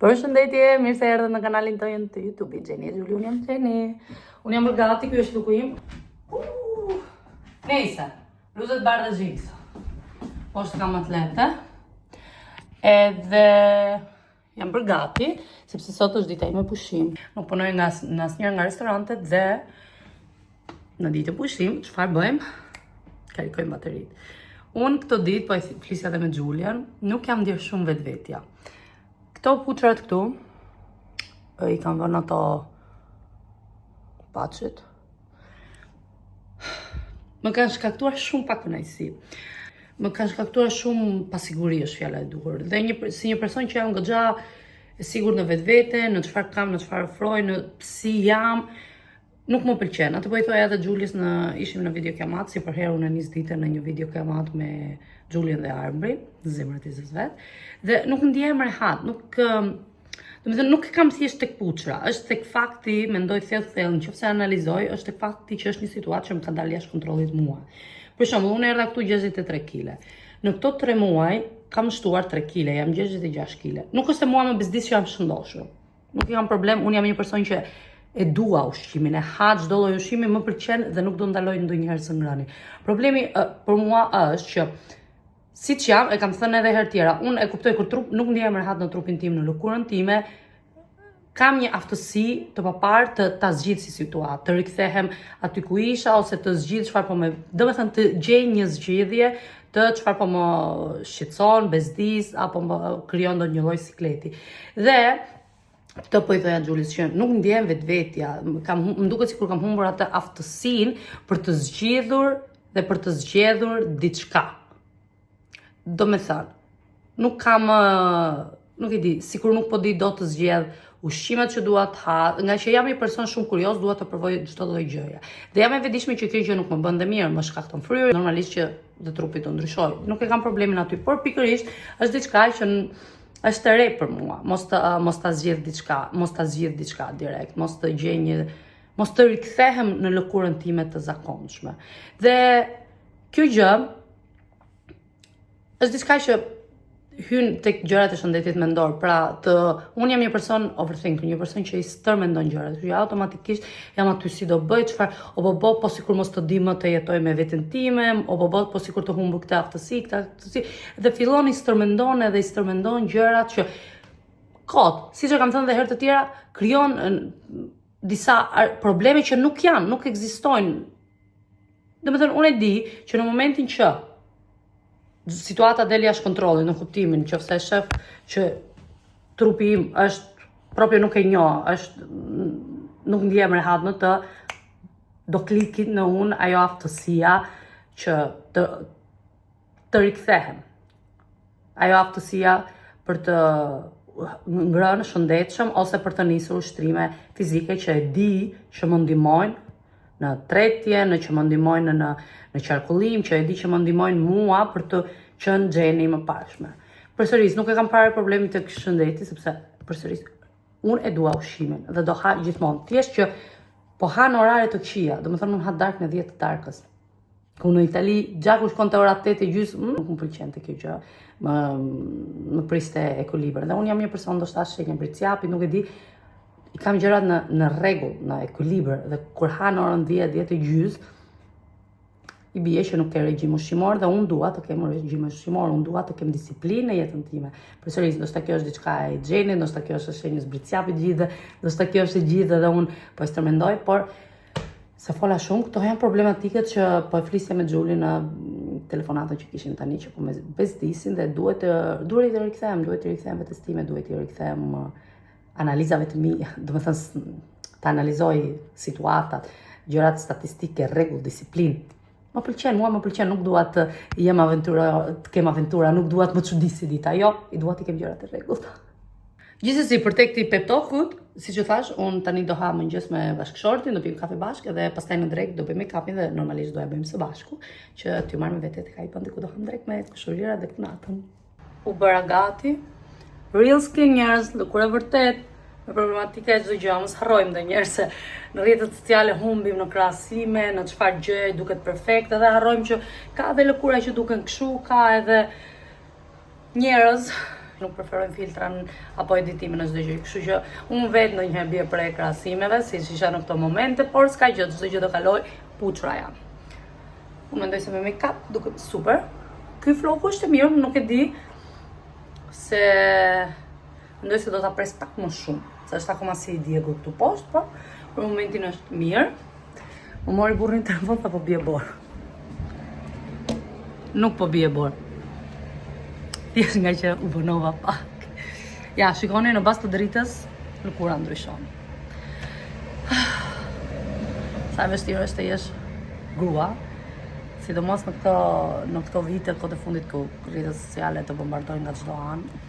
Përshëndetje, mirë se erdhët në kanalin tonë të YouTube, Gjeni e Gjuli, unë jam Gjeni. Unë jam gati, kjo është luku im. Nejse, bluzët bardhë jeans. Po është kam atlete. Edhe jam gati, sepse sot është dita ime pushim. Nuk punoj nga asnjëherë nga restorantet dhe në ditë pushim, çfarë bëjmë? Karikojmë bateritë. Unë këto ditë, po e flisja edhe me Gjulian, nuk jam ndjerë shumë vetvetja. Këto puçrat këtu, I kam vënë ato paçet. Më kanë shkaktuar shumë pak kënaqësi. Më kanë shkaktuar shumë pasiguri, është fjala e duhur. Dhe si një person që jam goxha e sigurt në vetvete, në çfarë kam, në çfarë ofroj, në si jam, nuk më pëlqen. Atë po I thoja edhe Xhulis ishim në video kamat, si për herë unë nis ditën në një video kamat me Xhulian dhe Arbrin, zemrat I zës vet. Dhe nuk ndjehem rehat, nuk kam thjesht tek puçra, është tek fakti, mendoj thellë, nëse analizoj, është tek fakti që është një situatë që më ka dalë jashtë kontrollit mua. Për shembull, unë erdha këtu 63 kg. Në këto 3 muaj kam shtuar 3 kg, jam 66 kg. Nuk është se mua më bezdis që jam shëndoshur. Nuk kam problem, unë jam një person që e dua ushqimin, e ha çdo lloj ushqimi, më pëlqen dhe nuk do ndaloj ndonjëherë së ngrani. Problemi për mua është që siç jam, e kam thënë edhe herë tjera, unë e kuptoj kur nuk ndjehem rehat në trupin tim, në lëkurën time, kam një aftësi të papar të ta zgjidh si situatë, të rikthehem aty ku isha ose të zgjidh çfarë po më, domethënë të gjej një zgjidhje të çfarë po më shqetëson, bezdis apo më krijon ndonjë lloj sikleti. Dhe këtë po I thoja Xhulis që nuk ndjehem vetvetja, më duket sikur kam humbur atë aftësinë për të zgjidhur dhe për të zgjedhur diçka. Do me thënë, nuk kam, nuk I di, sikur nuk po di do të zgjedh ushqimet që dua të ha, nga që jam një person shumë kurioz, dua të provoj çdo lloj gjëje. Dhe jam e vetëdijshme që kjo gjë nuk më bën dhe mirë, më shkakton fryrë, normalisht që dhe trupi të ndryshoj. Nuk e kam problemin aty, por pikërisht është diçka që është e re për mua, mos ta zgjidh diçka direkt, mos të rikthehem në lëkurën time të zakonshme. Dhe kjo gjë është diçka që hyn tek gjërat e shëndetit mendor. Pra, unë jam një person overthinker, një person që I stërmendon gjërat, që automatikisht jam aty si do bëj çfarë, po sikur mos të di më të jetoj me veten time, po sikur të humbur këtë aftësi, dhe fillon I stërmendon gjërat që siç e kam thënë edhe herë të tjera, krijon disa probleme që nuk ekzistojnë. Domethënë, unë e di që në momentin që situata del jashtë kontrollit, në kuptimin nëse e shef që trupi im është proprio nuk e njoh, nuk ndjehem rehat në të, do klikit në unë ajo aftësia që të rikthehem. Ajo aftësia për të ngrënë shëndetshëm ose për të nisur ushtrime fizike që e di që më ndihmojnë në tretje, që më ndihmojnë në qarkullim, që e di që më ndihmojnë mua për të qenë Gjeni më pashme. Përsëris, nuk e kam parë problemin të shëndeti, sepse përsëris, unë e dua ushqimin dhe do ha gjithmonë. Thjesht që po ha në orare të këqija, domethënë unë ha darkë në 10 të darkës. Ku në Itali, gjaku shkon të ora 8:30, nuk më pëlqente kjo gjë, më priste ekuilibër. Dhe unë jam një person ndoshta shenjë bricjapi, nuk e di, I kam gjërat në rregull, në ekuilibër, dhe kur ha në orën 10:30, I bie që nuk ke regjim ushqimor dhe unë dua të kem regjim ushqimor, unë dua të kem disiplinë në jetën time. Përsëris, ndoshta kjo është diçka e Gjenit, ndoshta kjo është shenjës bricjapi gjithë, ndoshta kjo është e gjithë dhe unë po e stërmendoj, por se fola shumë, këto janë problematikat që po e flisja me Xhulin në telefonatën që kishin tani, që po me bezdisin dhe duhet I rikthehem vetes time, duhet I rikthehem analizave të mia, domethënë të analizoj situatat, gjërat statistike, rregull, disiplinë. Më pëlqen, nuk dua të kem aventura, nuk dua të më çuditësi dita, jo, I dua të kem gjërat e rregullta. Gjithsesi, për tek ti pep talkut, siç e thash, unë tani do ha mëngjes me bashkëshortin, do pijmë kafe bashkë dhe pastaj në drek do bëjmë make-upin dhe normalisht do ja bëjmë së bashku, që t'ju marr me vete tek ai ku do ham drek me kushurira dhe natën. U bëra gati. Real skin, njerëz, lëkurë vërtet. Me problematika e çdo gjë, mos harrojmë ndonjëherë se në rrjetet sociale humbim në krahasime, në çfarë gjë duket perfekte dhe harrojmë që ka edhe lëkura që duken kështu, ka edhe njerëz nuk preferojnë filtran apo editimin në çdo gjë. Kështu që unë vetë ndonjëherë bie për krahasimeve, siç isha në këto momente, por s'ka gjë, çdo gjë do kaloj, puçra jam. Unë mendoj se me make-up duket super. Ky floku është i mirë, nuk e di se mendoj se do ta pres pak më shumë, se është akoma si Diego këtu poshtë, po për momentin është mirë. Më mori burrin telefon apo bie bor. Nuk po bie bor. Thjesht nga që u bënova pak. Ja, shikoni në bazë të dritës, lëkura ndryshon. Sa e vështirë është të jesh grua, sidomos në këto vite, kohët e fundit ku rrjetet sociale të bombardojnë nga çdo anë.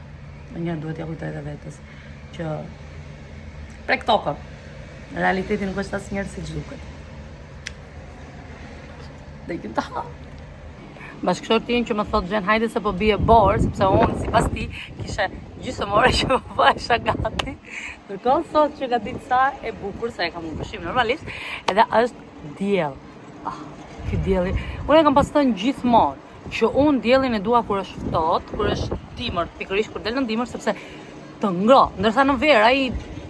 Ndonjëherë duhet ja kujtoj edhe vetes që prek tokën. Në realiteti nuk është asnjëherë siç duket. Dhe i ta. Bashkëshortin që më thot Gjen, hajde se po bie bor, sepse unë sipas ti kishe gjysmore që po bëhesha gati. Ndërkohë sot që gati sa e bukur se e kam unë pushim normalisht, edhe është diell. Ky dielli. Unë e kam pas thënë gjithmonë që unë diellin e dua kur është ftohtë, kur është dimër, pikërisht kur del në dimër sepse të ngro, ndërsa në verë ai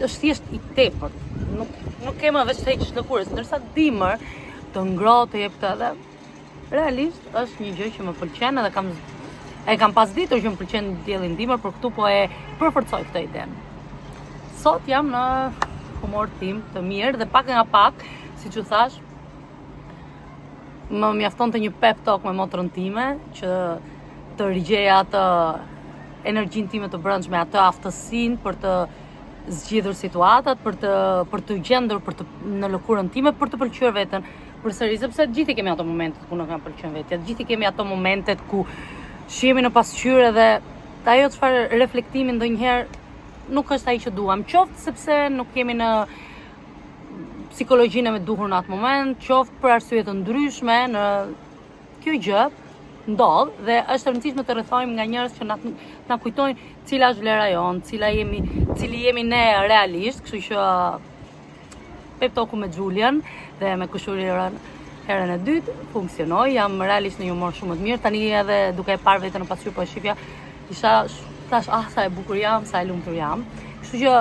është thjesht i tepërt. Nuk ke më veç të heqësh lëkurës, ndërsa dimër të ngro, të jep të edhe. Realisht është një gjë që më pëlqen edhe e kam pas ditur që më pëlqen dielli në dimër, por këtu po e përforcoj këtë idenë. Sot jam në humor tim të mirë dhe pak nga pak, siç u thash, më mjafton të një pep talk me motrën time që të rigjej atë energjinë time të brendshme, atë aftësinë për të zgjidhur situatat, për të gjendur në lëkurën time, për të pëlqyer veten përsëri, sepse gjithë kemi ato momentet ku nuk na pëlqen vetja, gjithë kemi ato momentet ku shihemi në pasqyrë dhe ajo çfarë reflektimi ndonjëherë nuk është ai që duam, qoftë sepse nuk kemi në psikologjinë me duhur në atë moment, qoftë për arsye të ndryshme, në kjo gjë ndodh dhe është e rëndësishme të rrethojmë nga njerëz që na kujtojnë cila është vlera jonë, cili jemi ne realisht, kështu që pep talku me Julian dhe me kushuriren herën e dytë funksionoi, jam realisht në një humor shumë të mirë. Tani edhe duke e parë veten në pasqyrë po e shifja, isha thash, sa e bukur jam, sa e lumtur jam. Kështu që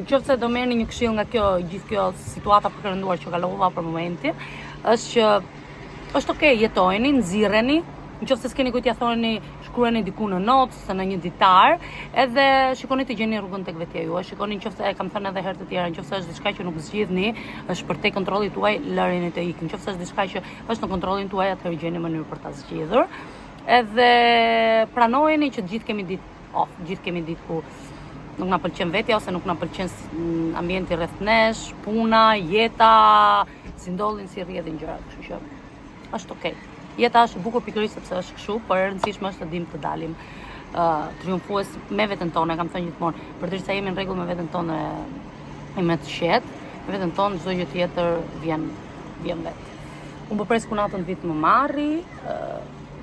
nëse do merrni një këshill nga gjithë kjo situata për rënduar që kalova për momentin, është që është okay, jetojeni, nxirreni, nëse s'keni kujt ja thoni, shkruani diku në notë, në një ditar, edhe shikoni të gjeni rrugën tek vetja juaj. Shikoni nëse e kam thënë edhe herë të tjera, nëse është diçka që nuk zgjidhni, është për te kontrollit tuaj, lërini të ikë. Nëse është diçka që është në kontrollin tuaj, atëherë gjeni mënyrë për ta zgjidhur. Edhe pranojeni që gjithë kemi ditë ku nuk na pëlqen vetja ose nuk na pëlqen ambienti rreth nesh, puna, jeta, si ndodhin, si rrjedhin gjërat, kështu që është okay. Jeta është e bukur pikërisht sepse është kështu, por e rëndësishme është të dimë të dalim triumfues me veten tonë, kam thënë gjithmonë, përderisa jemi në rregull me veten tonë e me të qetë, me veten tonë çdo gjë tjetër vjen vetë. Unë po pres kunatën vit më marri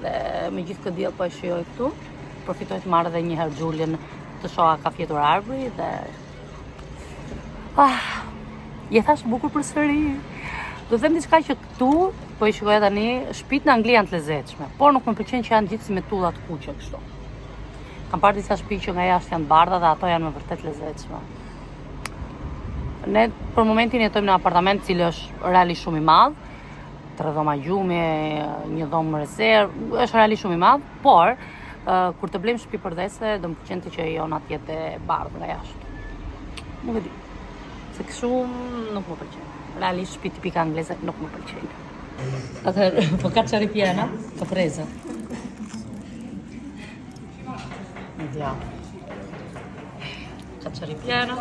dhe me gjithë këtë diell po e shijoj këtu, përfitoj të marr edhe një herë Julian të shoha ka fjetur arbri dhe jeta është bukur përsëri. Do të them diçka që këtu po i shikoj tani, shtëpitë në Angli janë të lezetshme, por nuk më pëlqen që janë gjithë si me tulla të kuqe kështu. Kam parë disa shtëpi që nga jashtë janë bardha dhe ato janë me vërtet lezetshme. Ne për momentin jetojmë në apartament i cili është realisht shumë i madh, 3 dhoma gjumi, një dhomë rezervë, është realisht shumë i madh, por kur të blejmë shtëpi përdhese, do më pëlqente që jona të jetë e bardhë nga jashtë. Nuk e di. Se kështu nuk më pëlqen. Realisht shtëpi tipike angleze nuk më pëlqejnë. Atëherë, po cacciare piena, caprese. Vediamo. Cacciare piena.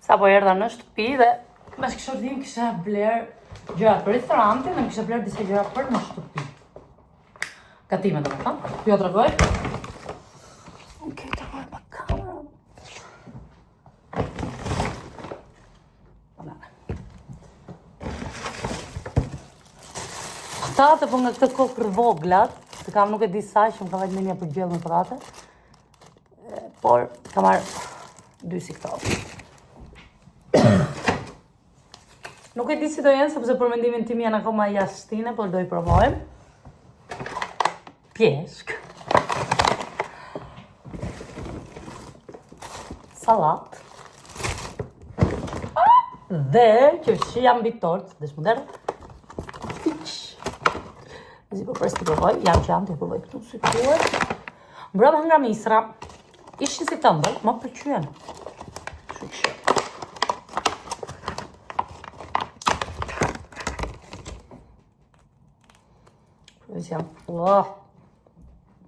Sa po erdha në shtëpi dhe bashkëshortim kisha bler gjëra për restorantin dhe kisha bler disa gjëra për në shtëpi. Gatime domethënë. Ju tregoj. Okej, tregoj me kamerën. Këta po nga këtë kokër voglat, të kam nuk e di sa që më ka vajtë menja për gjellë në prate, por ka marrë 2 si këto. Nuk e di si do jenë, sepse për mendimin tim janë akoma jashtine, por do i provojmë. Pjeshk. salat. Dhe që shia mbi tort, dhe shmëderë. Zi po pres të provoj, jam që jam të provoj këtu si kuar. Mbrëma nga misra, ishin si tëmbël, më përqyen. Provoj jam,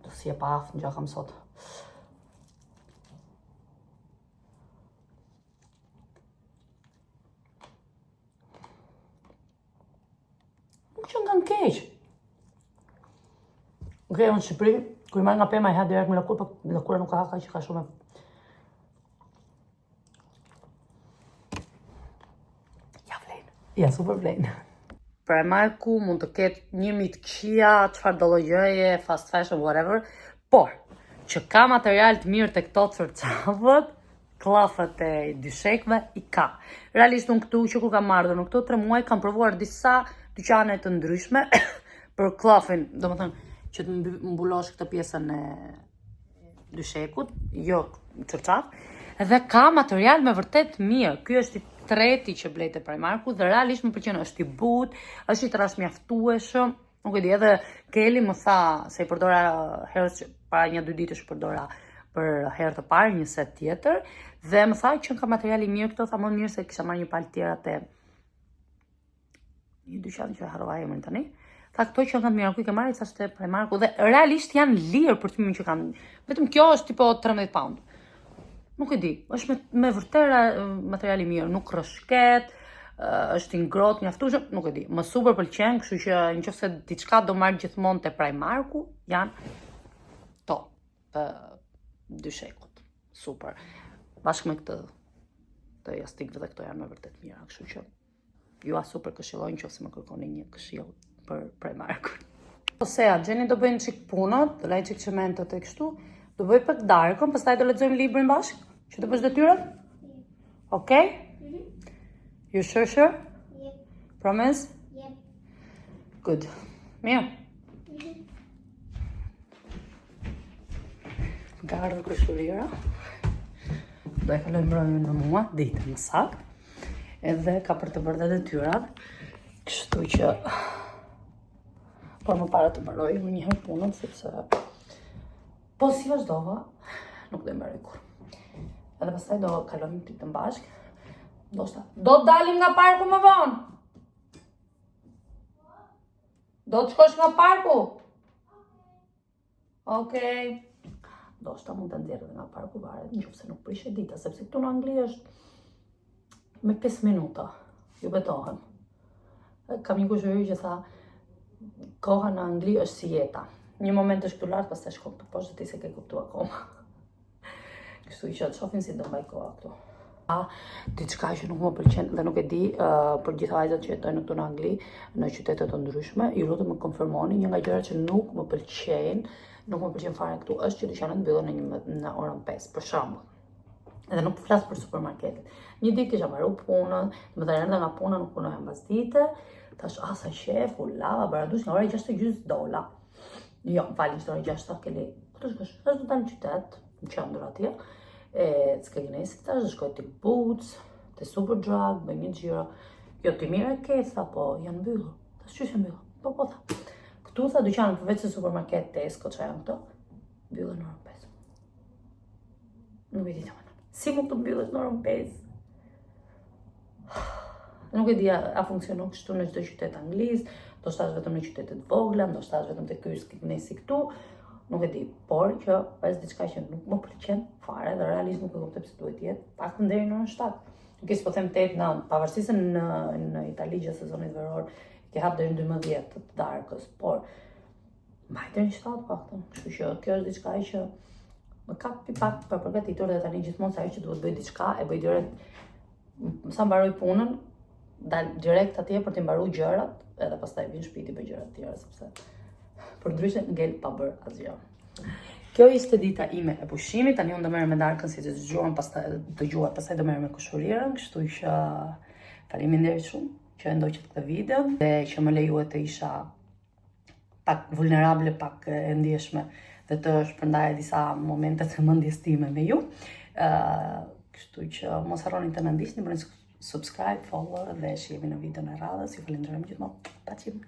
të si e pa aftë në gjakam sot. Nuk që nga në keq. Okej, unë në Shqipëri, kur i marrë nga pema i ha direkt me lëkurë, për lëkurë nuk ka haka që ka shumë. Ja vlenë. Ja, super vlenë. Primarku mund të ketë 1000 të këqija, çfarë do lloj gjëje, fast fashion, whatever, por që ka material të mirë të këto të fërcavët, klafët e dyshekve i ka. Realisht unë këtu që kur kam marrë në këto 3 muaj kam provuar disa dyqane të ndryshme për klafin, do më thënë që të mbulosh këtë pjesën e dyshekut, jo çorçaf, dhe ka material me vërtet mirë. Ky është i treti që blej te Primarku dhe realisht më pëlqen, është i butë, është i trashmjaftueshëm. Nuk e di, edhe Keli më tha se i përdora herës para 1-2 ditësh përdora për herë të parë një set tjetër dhe më tha që ka material i mirë këto, tha më mirë se kisha marrë një palë tjera te një dyqan që harrova emrin tani. Tha këto që kanë të mira, ku i ke marrë, thashtë Primarku dhe realisht janë lirë për çmimin që kanë. Vetëm kjo është tipo 13 pound. Nuk e di, është me vërtet material i mirë, nuk rrëshket, është i ngrohtë, mjaftueshëm, nuk e di. Më super pëlqen, kështu që nëse diçka do marr gjithmonë te Primarku, janë to të dyshekut. Super. Bashkë me këtë të jastikëve dhe këto janë me vërtet mira, kështu që ju super këshilloj nëse më kërkoni një këshill për Primarkun. Osea, Gjeni do bëjnë qik punët, do laj qik qementët e kështu, do bëj për darkën, pastaj do lexojmë librin bashkë, që të bësh detyrën? Okay? You sure? Yep. Promise? Yep. Good. Mirë. Ka ardhur kushërira. Do e kaloj mbrëmjen në mua, ditën më saktë. Edhe ka për të bërë dhe detyrat. Kështu që por më para të mbaroj më njëherë punën, sepse po si vazhdova, nuk do e mbaroj kur. Edhe pastaj do kalojmë ditën bashkë. Do të dalim nga parku më vonë. Do të shkosh nga parku? Okej. Do shta mund të nxjerrë nga parku varet, nëse nuk prishet dita, sepse këtu në Angli është me 5 minuta. Ju betohem. Kam një kushëri që tha koha në Angli është si jeta. Një moment është këtu lart, pastaj shkon të poshtë, ti se ke kuptuar akoma. Kështu që të shohim si do mbaj koha këtu. Diçka që nuk më pëlqen dhe nuk e di për gjithë vajzat që jetojnë këtu në Angli, në qytete të ndryshme, ju lutem më konfirmoni, një nga gjërat që nuk më pëlqen fare këtu është që dyqanet mbyllen në orën 5, për shembull. Edhe nuk flas për supermarketet. Një ditë kisha marrë punën, më të rënda nga puna nuk punoja mbas dite, thash sa shef, u lava, baradush nga ora 6:30 dola. Jo, falni, ishte ora 6, Keli. Ku të shkosh? Tash do të dalë në qytet, në qendër atje. S'ke gjenesi, tash do shkoj te Boots, te Superdrug, bëj një xhiro. Jo, ti mirë e ke, tha, po janë mbyllur. Tash çu janë mbyllur? Po tha. Këtu tha dyqanet përveç se supermarket, Tesco, çfarë janë këto? Mbyllen në orën 5. Nuk e di tamam. Si mund të mbyllet në orën 5? Nuk e di a funksionon kështu në çdo qytet anglisë, ndoshta është vetëm në qytetet vogla, ndoshta është vetëm te ky skënesi këtu, nuk e di, por që është diçka që nuk më pëlqen fare dhe realisht nuk e kuptoj pse duhet të jetë paktën deri në orën 7. Nuk e po them 8-9, pavarësisht se në Itali gjatë sezonit veror ke hap deri në 12 të darkës, por mbaj deri në 7 paktën. Kështu që kjo është diçka që më ka pak për përgatitur dhe tani gjithmonë sa herë që duhet bëj diçka e bëj direkt. Sa mbaroj punën, dal direkt atje për të mbaruar gjërat, edhe pastaj vin në shtëpi të bëj gjërat të tjera sepse përndryshe ngel pa bër asgjë. Kjo ishte dita ime e pushimit, tani unë do merrem me darkën si të dëgjuat, pastaj do merrem me kushërirën, kështu që faleminderit shumë që e ndoqët këtë video dhe që më lejuat të isha pak vulnerable, pak e ndjeshme dhe të shpërndaja disa momente të mendjes time me ju. Kështu që mos harroni të na ndihni, bëni subscribe, follow dhe shihemi në videon e radhës. Ju falenderojmë gjithmonë. Paqim.